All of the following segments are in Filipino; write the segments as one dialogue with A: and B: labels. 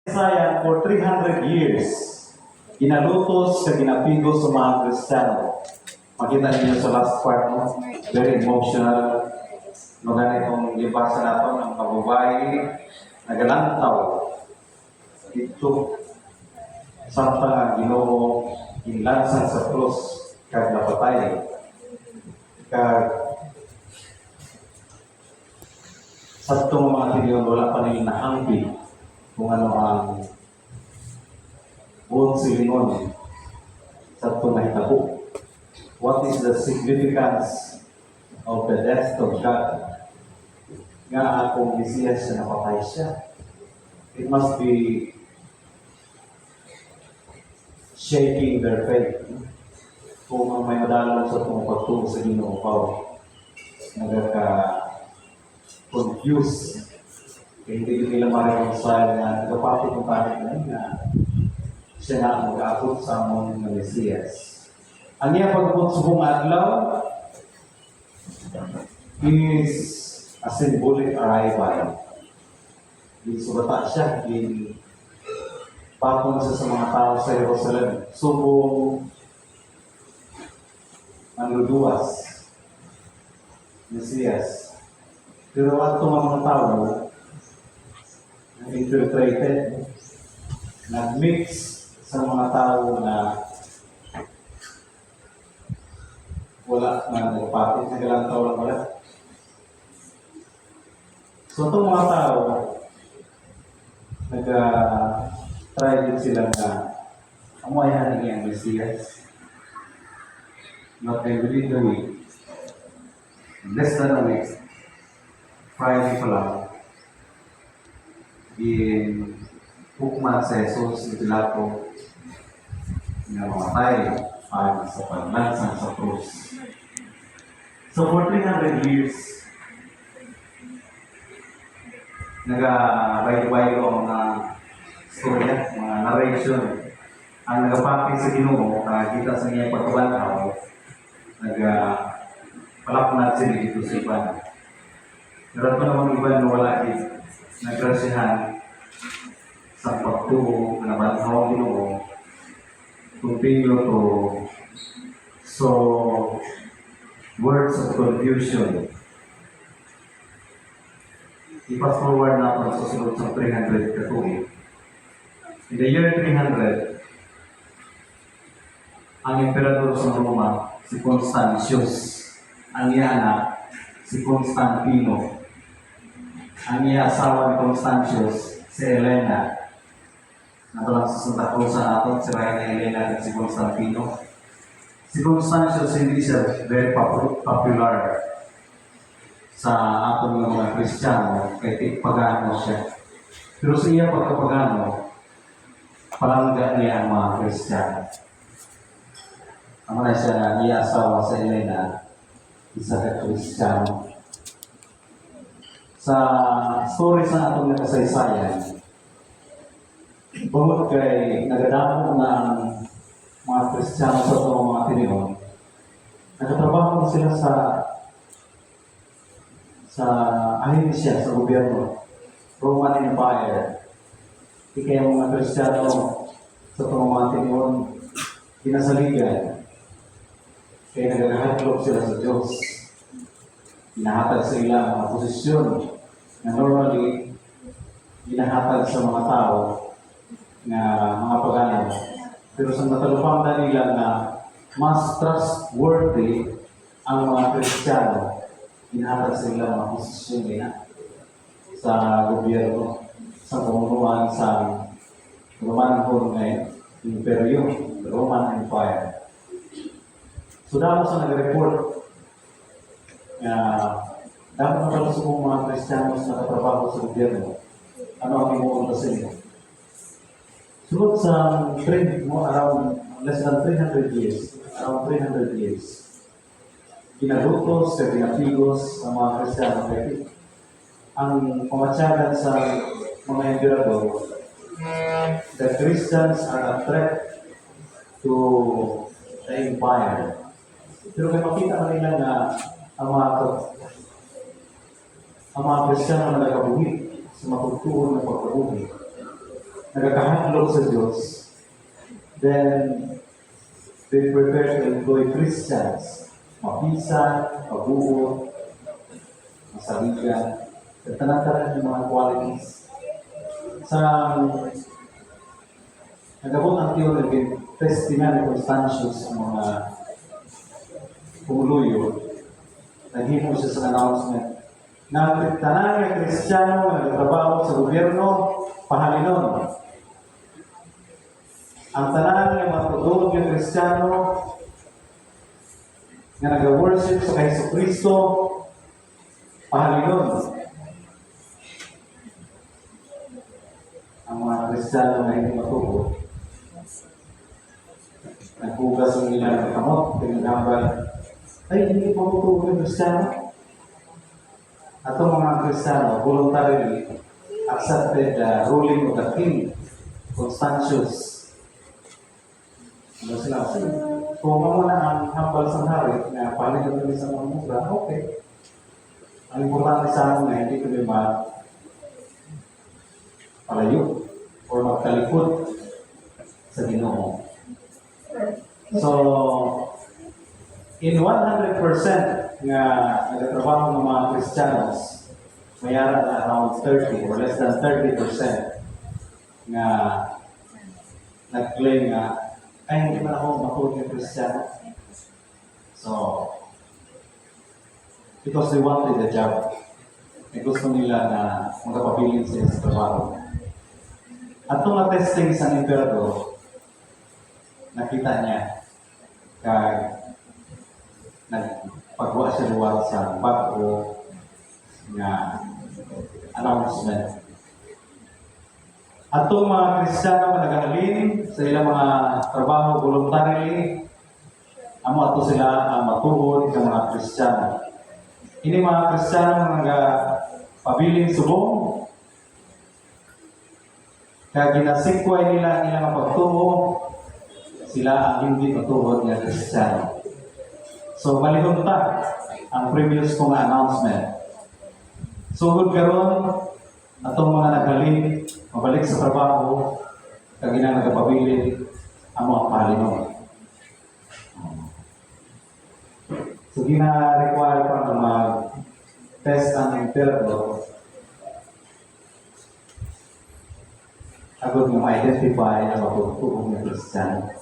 A: Sayang for 300 years, ginalutos sa ginapigos sa mga Kristiyano. Makita niyo sa last part mo, very emotional. Maganitong libasa nato ng kababae, nagalantaw. Ito, samtang ang Ginoo inlansan sa krus, kag napatay. Kag sa itong mga tiniyon, wala pa nila nahampi kung ano ang buong silingon sa itong nahitabo. What is the significance of the death of God? Nga akong Mesiyas siya, napatay siya. It must be shaking their faith. Kung ang may madalong sa itong pagtuo sa Ginoo pa, nagka-confuse. Hindi nila ma-reconcile na nagapapit ng kahit na siya na ang mag-aabot sa amon ng Mesiyas. Ang iya pag-abot sa buong adlaw is a symbolic arrival. Subata siya, patong siya sa mga tao sa Jerusalem. Subong ang luduwas, Mesiyas. Pero at itong mga tao, infiltrated, nag-mix sa mga tao na wala na nagpapit, nagalantaw lang wala. So itong mga tao, nag-try din sila na amuayahan niya ang Mesiyas. Not every day, less than a week, Friday pa lang, hukman sa Jesus ni Pilato na mamatay para sa paglansang sa krus. So for 300 years, nag-baydo-baydo ang mga storya, mga narration. Ang nagapapin sa Ginoo, nakakita sa niya pagkabantaw, nag-palaknat sila dito sa iban. Pero ito naman iban na wala din, nagkrasihan sa pagtuo na nabantaw ang Ginoo, continue to so words of confusion. I-fast forward natin sa sunod sa 300 katuig. In the year 300, ang emperador sa Roma, si Constantius, ang iya anak, si Constantino, ang iya asawa ni Constantius, si Elena, natulang sa Santa Cruz natin, si Reina Elena at si Constantino. Si Constantius hindi siya very popular sa atong mga Kristiyano, kaya pagano siya. Pero sa iya pagkapagano, palangga niya ang mga Kristiyano. Ang na siya, iya asawa sa Elena, isa ka Kristiyano. Sa stories na atong nakasaysayan, bawat kay nagadamo na ang mga Kristiyano sa itong mga tiniyon, nagtatrabaho sila sa ahensya, sa gobyerno, Roman Empire. Kaya mga Kristiyano sa itong mga tiniyon, kinasaligan, kaya naghahatlog sila sa Diyos. Hinahatag sa ilang mga posisyon na normally hinahatag sa mga tao na mga pagano. Pero sa natalupang nila na mas trustworthy ang mga Kristiyano, hinahatag sa ilang mga posisyon nila sa gobyerno, sa pamumuhan sa Roman Imperyo, Roman Empire. So dapat sa nag-report na dapat na pala sa mga Kristiyano na nakatrabaho sa gobyerno, ano ang imuunta sa inyo? Sunod sa trend mo, around less than 300 years, around 300 years, ginalutos, pinapigos ang mga Kristiyano. Ang pamatyagan sa mga emperador, the Christians are a threat to the empire. Pero may makita ka nila na ang mga Kristiyano na nagkabuhi sa matutulong ng pagkabuhi, nagkakahandlog sa Diyos, then they prepare to employ Christians, mapisan, mabuo, masaligan, at tanan-tanan yung mga qualities. Sa nagabot ang theory, testingan ni Constantius ang mga pumuluyo, naghimo siya sa announcement na tanan nga Kristiyano nga nagtrabaho sa gobyerno, pahalinon. Ang tanan nga matudog ng Kristiyano nga nag-worship sa kay Kristo, pahalinon. Ang mga Kristiyano na hindi matubod, nagbugas ang ilang kamot, pinagambal, ay hindi po matubod ng Kristiyano. At ang mga Kristiyano voluntarily accepted the ruling of the king, Constantius. Ano sila? Kung mamuna ang hambal sa hari na palitan kami sa mga musra, okay. Ang importante sa amin na hindi kami palayo or magtalikod sa Ginoo. So, in 100% nga nagtatrabaho ng mga Kristiyanos, mayroon na around 30 or less than 30% nga nag-claim nga ay hindi man ako matulog ng Kristiyano. So, because they wanted the job, gusto nila na magpabilin sila sa trabaho. At itong testing sa emperador, nakita niya nagpagawa siya luwag sa bago na announcement. At itong mga Kristiyano na nagahalin sa ilang mga trabaho voluntarily, amo ato sila ang matuhod ng mga Kristiyano. Ini mga Kristiyano na nagpabiling subong, kaya ginasikway nila ilang pagtuho, sila ang hindi matuhod ng Kristiyano. So, malihon ta ang previous kong announcement. Sugod karon atong mga naghalin, mabalik sa trabaho, kag ina nagapabilin ang mga pahalinon. So, gina-require pa na mag-test ang emperador agad mo ma-identify ang matutuong ng Kristiyano.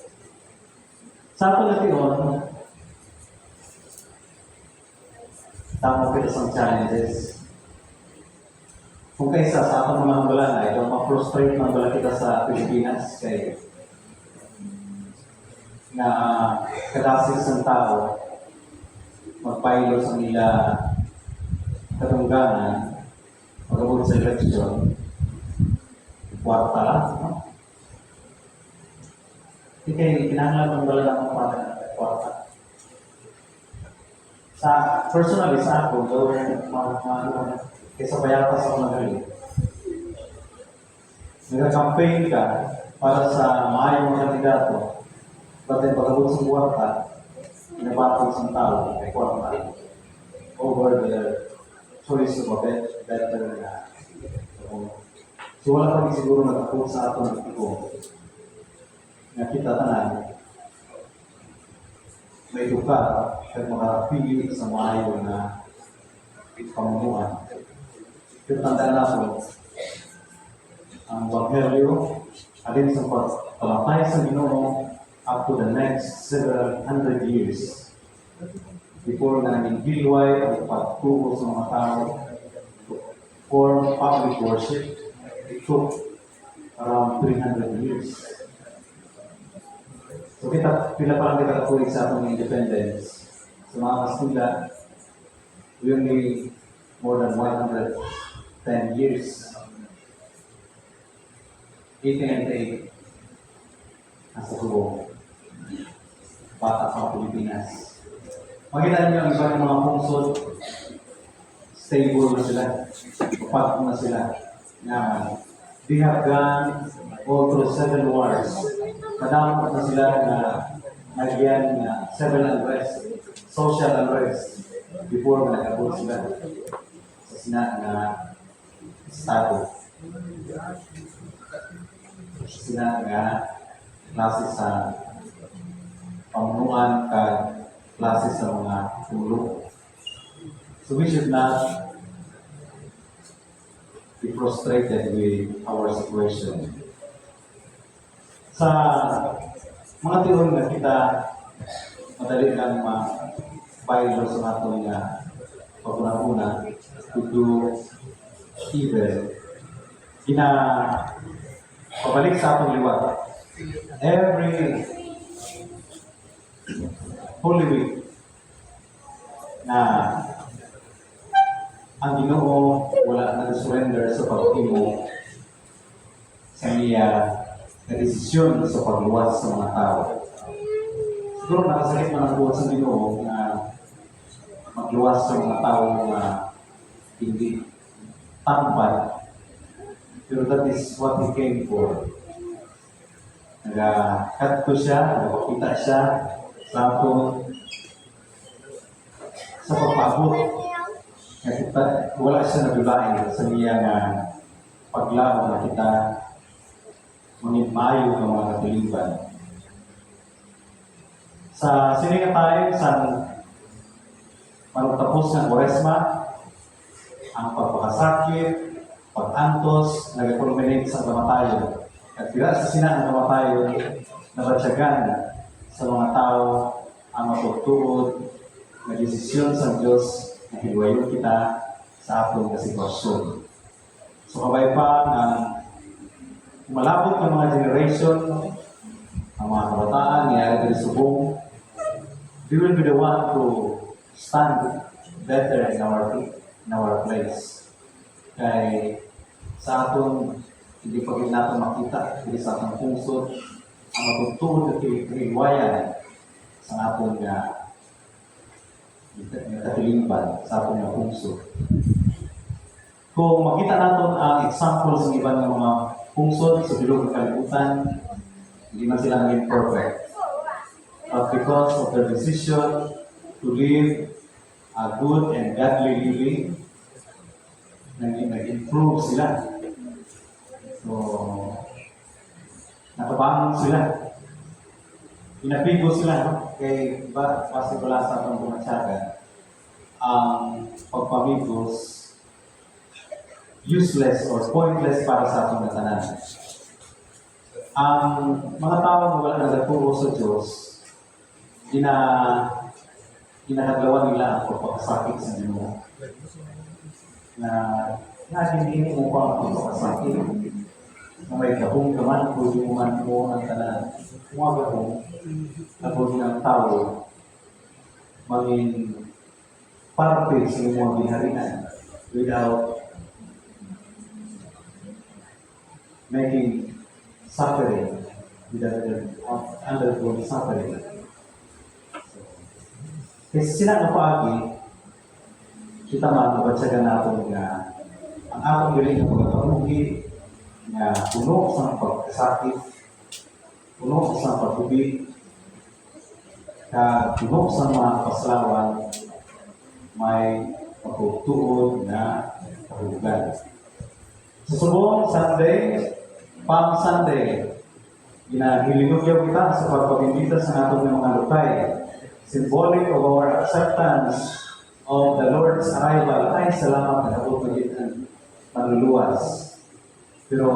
A: Sa ato na tiyon, tama pa isang challenges. Kung kaysa sa ato mga hanggalan ay ito, ma-frustrate man bala kita sa Pilipinas kay na kadasis ng tao magpahilo sa nila katungganan pag-abot sa eleksyon kwarta lang, no? Hindi kinahanglan ng bala ng kwarta. Sa personally sa ako, gawin kaysa payatas ako magaling. Nag-campaign ka para sa maayong mga kandidato, pati pag-abot sa kwarta, inabatag sa tao, ay kwarta over the choice of a better so wala pa rin siguro nagkakot sa ato ng tipo na kita tanan may duka at makapili sa maayo na pamunuan. Pero tandaan natin ang Evangelyo alin sa pagpalapay sa Ginoo up to the next several hundred years before na naging gilway ang pagtuo sa mga tao for public worship. It took around 300 years. So pila pa lang kita kapulit sa atong independence. Sa mga Kastila, we only more than 110 years. 1898, nasa Subo, bata sa Pilipinas. Makita niyo ang ibang mga pungsod, stable na sila, kapag na sila. They have gone all through 7 wars. Kadamot na sila na nagyan na civil unrest, social unrest before nag-abot sila sa Estado. sila nga klase sa pamunuan kag klase sa mga tulong. So we should not be frustrated with our situation. Sa mga tiyon nga kita madali lang ma-viral sa aton nga paguna-una to do evil. Pabalik sa atong liwat. Every Holy Week na ang Ginoo wala nag-surrender sa pag-imo sa iya na desisyon sa pagluwas sa mga tao. Siguro nakasakit man ang buhat sa Ginoo na magluwas sa mga tao na hindi tambay. Pero that is what He came for. Nag-cut ko siya, nagpakita siya sa atong sa pagpabot. Wala siya nagulain sa niya na paglaban na kita mangimayo ng mga katiliban. Sa sininga tayo sa manutapos ng Quaresma, ang pagpakasakit, pag-antos, nag-culminate sa kamatayon. At kaya sa sinang kamatayon, nabatyagan sa mga tao ang matutuod na desisyon sa Diyos na hiwayo kita sa atong kasitwasyon. So kabay pa ng malabot ng mga generation, ang mga kabataan, niyari dari subong, we will be the one to stand better in our place. Kay sa atong hindi pa rin natin makita, hindi sa atong puso, ang matutuod at hiwayan sa atong katilimpan sa atong puso. Kung makita natin ang example sa iba ng mga pungsod sa bilog ng kalibutan, hindi man sila naging perfect. But because of their decision to live a good and godly living, nag-improve sila. So, nakabangon sila. Inapigo sila, no? Kay iba, kasi wala sa atong bumatsagan, ang pagpamigos useless or pointless para sa atong natanan. Ang mga tao na wala nagturo sa Diyos, ginahaglawan nila ang pagpapasakit sa Ginoo. Na hindi mo pa ang pagpapasakit. Na may gahong kaman, kung man mo ang tanan. Mga gahong, nagawin ng tao, mangin parte sa mga binharinan without making suffering, without undergoing suffering. Kasi sila nga paagi, kita makabatsagan natin nga ang atong galing na pagkakamugi nga puno sa pagkasakit, puno sa pagkubig, puno sa mga paslawan, may pagtutuod na kahugan. Sa subong Sunday, Palm Sunday, ginahilingugyaw kita sa pagpapindita sa atong mga lukay. Symbolic of our acceptance of the Lord's arrival. Ay, salamat na ako pagitan manluluwas. Pero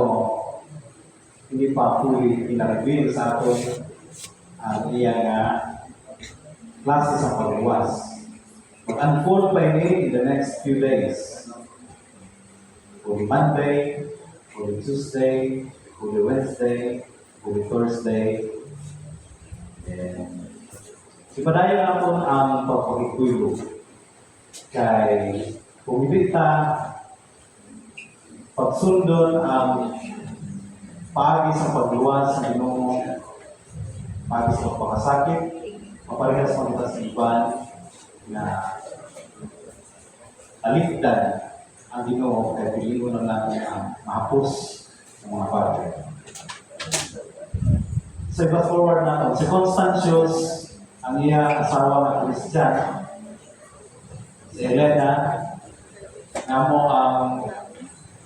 A: hindi pa fully pinareview sa aton ang iyang klase sa pagluwas. Mag-unfold pa ini in the next few days. Holy Monday, Holy Tuesday, Holy Wednesday, Holy Thursday, and ipadayon natin ang pagpapikulo. Kay kung hindi ta pagsundon ang paagi sa pagluwas sa Ginoo, paagi sa pagpakasakit, maparehas mo kita sa iban na alikdan ang Ginoo kay piliin na natin ang mahapos ng mga bagay. So, fast forward natin. Si Constantius, ang iya asawa na Christian, si Elena, na mo ang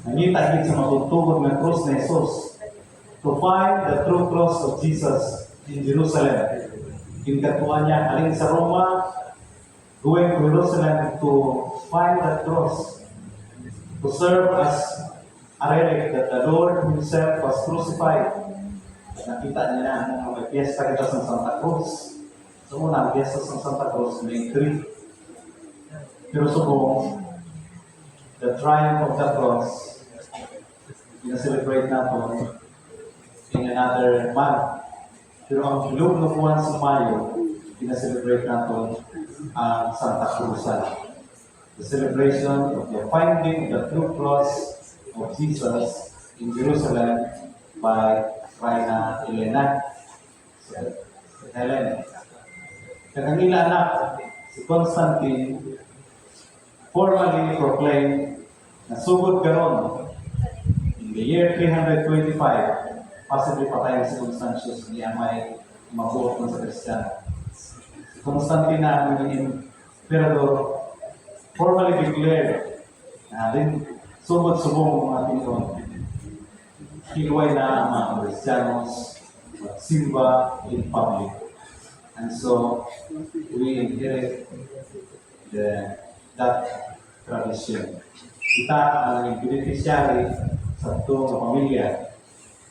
A: nangitagit sa matutugod ng krus na Jesus. to find the true cross of Jesus in Jerusalem. Kinkatuan niya, aling sa Roma, going to Jerusalem to find the cross, to serve as a relic that the Lord Himself was crucified. Nakita niya na ang mga piyesta kita sa Santa Cruz. So muna, ang piyesta sa Santa Cruz, May 3. Pero subong, the triumph of the cross, celebrate natin in another month. Pero ang bilog na buwan sa Mayo, celebrate natin ang Santa Cruzan. The celebration of the finding the true cross of Jesus in Jerusalem by Reina Elena. Helen. Kagangila anak, si Constantine formally proclaimed na sugod karon in the year 325, possibly patay si Constantius, niya may mabuot ng sa Kristiyano. Si Constantine na ang naging emperador formally declared na din sugod-subong mga Pinoon. Kiluway na ang mga Kristiyanos magsimba in public. And so, we inherit that tradition. Kita ang beneficiary sa ito ng pamilya.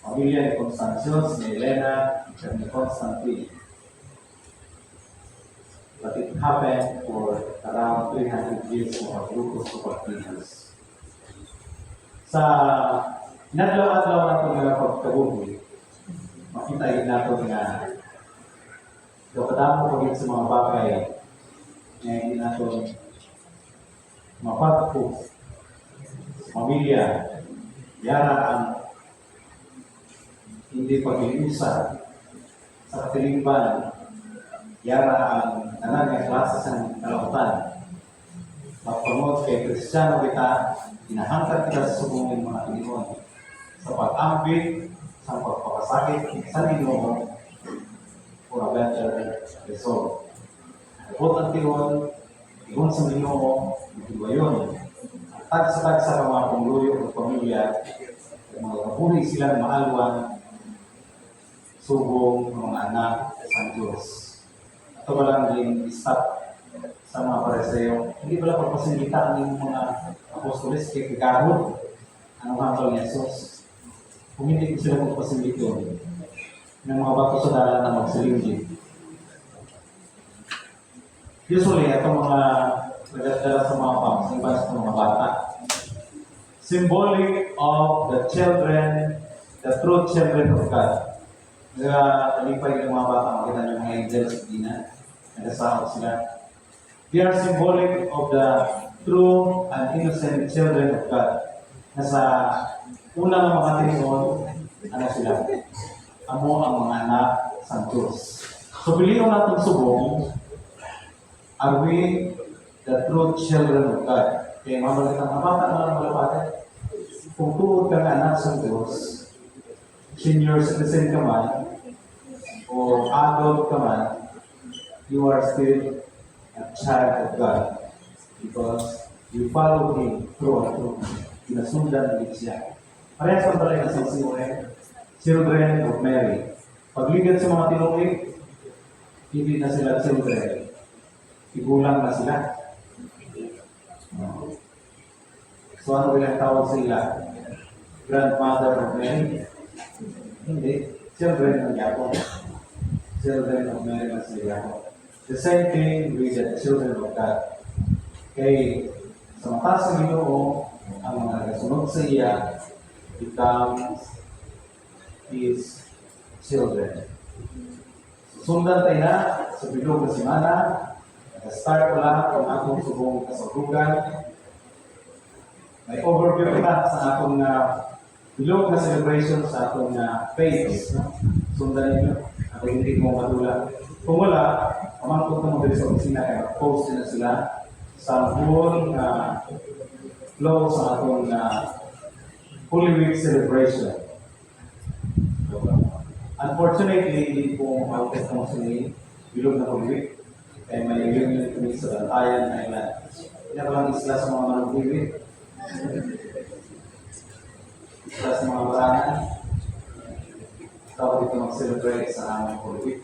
A: Pamilya ni Constantius, ni Elena, at ni Constantine. But it happened for around 300 years for Lucas Cupertinius. Sa inadlaw-adlaw na itong mga pagkabuhi, makita natin na kadamo pagit sa mga bagay na hindi natin mapagpo sa pamilya, yara ang hindi pag-iusa sa katilimban, yara ang nanay klase sa kalautan. Pagpamod kay Kristiyano kita, hinahangkat kita sa subungin mga Pinoon sa pag-ambit, sa pagpapasakit sa Pinoon for a better result. Abot ang Pinoon, iyon sa Pinoon, iba yun. Tag sa mga pangluyo o pamilya, mga kapuri silang maalwan, subong mga anak sa Diyos. Ito ba lang din stop sa mga Pariseo, hindi pala pagpasinggita ng mga apostolis kay Kagahod ang hanggang ni Jesus. Kung hindi ko sila magpasinggit yun, ng mga bato sa dalan na magsilingin. Usually, itong mga nagdadala sa mga pangsimba sa mga bata, symbolic of the children, the true children of God. Talipay ng mga bata, makita niyo mga angels, hindi na, nagasahod sila. They are symbolic of the true and innocent children of God. Nasa unang mga Pinoon, ano sila? Amo ang mga anak sa Diyos. So, pilihan natin subong, are we the true children of God? Kaya mabalik ang mga bata na malapatan. Kung tuod ka na anak sa Diyos, senior citizen ka man, o adult ka man, you are still a child of God because you follow Him through and through. Pinasundan din siya. Parehas pa pala yung children of Mary. Pagligat sa mga tinungig, hindi na sila children. Igulang na sila. So ano bilang tawag sila? Grandmother of Mary? Hindi. Children ng Jacob. Children of Mary na sila Jacob. The same thing with the children of God. Kay sa mata sa Ginoo, ang mga nagasunod sa iya becomes His children. Sundan tayo na sa bilog na simana. Nag-start ko lang kung akong subong kasagrugan. May overview kita sa akong bilog na celebration sa akong faith. Sundan ninyo. Ako hindi mo madula. Kung wala, pamangkot na mo sa opisina kaya post na sila sa buong flow sa akong Holy Week celebration. Unfortunately, hindi po makakot na sa bilog na Holy Week. Kaya may union kami sa Bantayan Island. Hindi ko lang isla sa mga managbiwit. Isla sa mga baranan. dapat ito mag-celebrate sa aming Holy Week.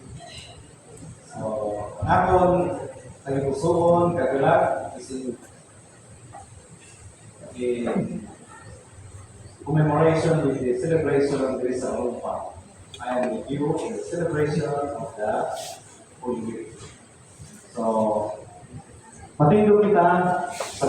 A: So, ngapon, nagpusoon, kagalag, kasi commemoration with the celebration of the sa Olpa. I am with you in the celebration of the Holy Week. So, matindog kita sa